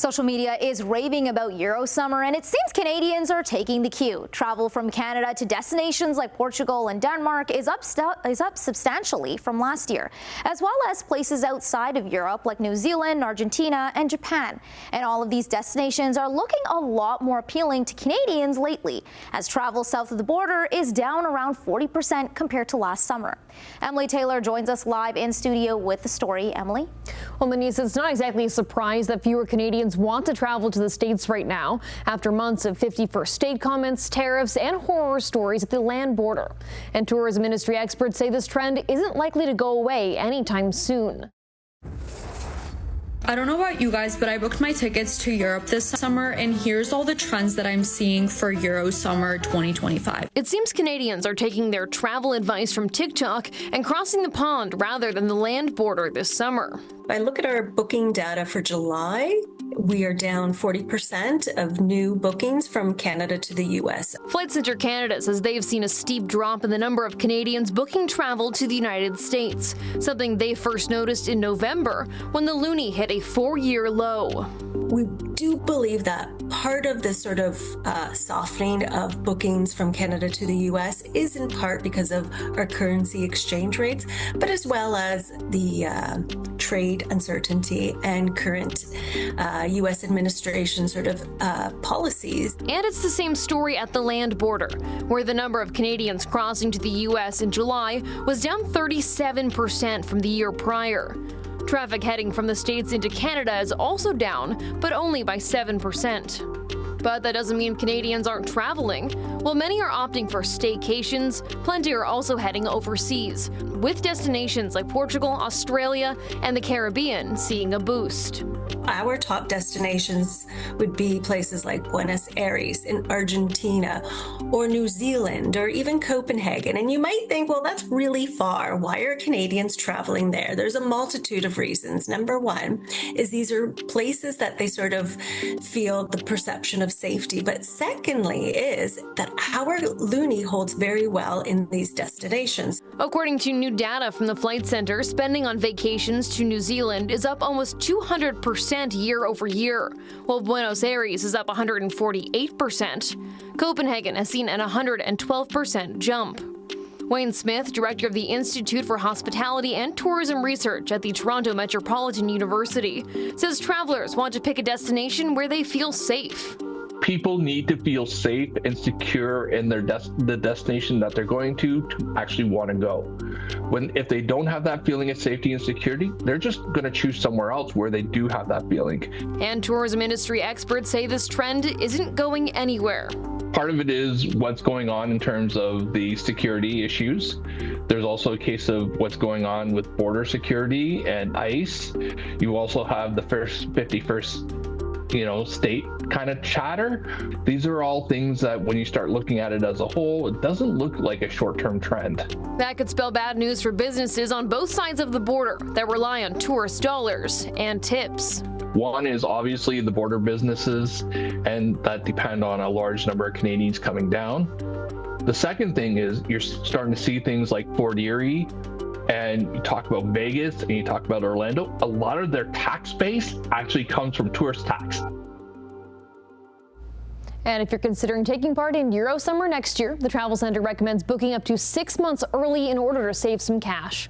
Social media is raving about Eurosummer, and it seems Canadians are taking the cue. Travel from Canada to destinations like Portugal and Denmark is up substantially from last year, as well as places outside of Europe like New Zealand, Argentina, and Japan. And all of these destinations are looking a lot more appealing to Canadians lately, as travel south of the border is down around 40% compared to last summer. Emily Taylor joins us live in studio with the story. Emily? Well, Denise, it's not exactly a surprise that fewer Canadians want to travel to the States right now after months of 51st state comments, tariffs, and horror stories at the land border. And tourism industry experts say this trend isn't likely to go away anytime soon. I don't know about you guys, but I booked my tickets to Europe this summer, and here's all the trends that I'm seeing for Eurosummer 2025. It seems Canadians are taking their travel advice from TikTok and crossing the pond rather than the land border this summer. If I look at our booking data for July, we are down 40% of new bookings from Canada to the U.S. Flight Centre Canada says they've seen a steep drop in the number of Canadians booking travel to the United States, something they first noticed in November when the loonie hit a 4-year low. We do believe that part of this sort of softening of bookings from Canada to the U.S. is in part because of our currency exchange rates, but as well as the trade uncertainty and current U.S. administration sort of policies. And it's the same story at the land border, where the number of Canadians crossing to the U.S. in July was down 37% from the year prior. Traffic heading from the States into Canada is also down, but only by 7%. But that doesn't mean Canadians aren't traveling. While many are opting for staycations, plenty are also heading overseas, with destinations like Portugal, Australia, and the Caribbean seeing a boost. Our top destinations would be places like Buenos Aires in Argentina, or New Zealand, or even Copenhagen. And you might think, well, that's really far. Why are Canadians traveling there? There's a multitude of reasons. Number one is these are places that they sort of feel the perception of safety. But secondly is that our loonie holds very well in these destinations. According to new data from the Flight Centre, spending on vacations to New Zealand is up almost 200% year over year, while Buenos Aires is up 148%. Copenhagen has seen an 112% jump. Wayne Smith, director of the Institute for Hospitality and Tourism Research at the Toronto Metropolitan University, says travelers want to pick a destination where they feel safe. People need to feel safe and secure in their the destination that they're going to actually want to go. If they don't have that feeling of safety and security, they're just going to choose somewhere else where they do have that feeling. And tourism industry experts say this trend isn't going anywhere. Part of it is what's going on in terms of the security issues. There's also a case of what's going on with border security and ICE. You also have the 51st state kind of chatter. These are all things that when you start looking at it as a whole, it doesn't look like a short-term trend. That could spell bad news for businesses on both sides of the border that rely on tourist dollars and tips. One is obviously the border businesses, and that depend on a large number of Canadians coming down. The second thing is you're starting to see things like Fort Erie, and you talk about Vegas and you talk about Orlando. A lot of their tax base actually comes from tourist tax. And if you're considering taking part in Eurosummer next year, the Travel Centre recommends booking up to 6 months early in order to save some cash.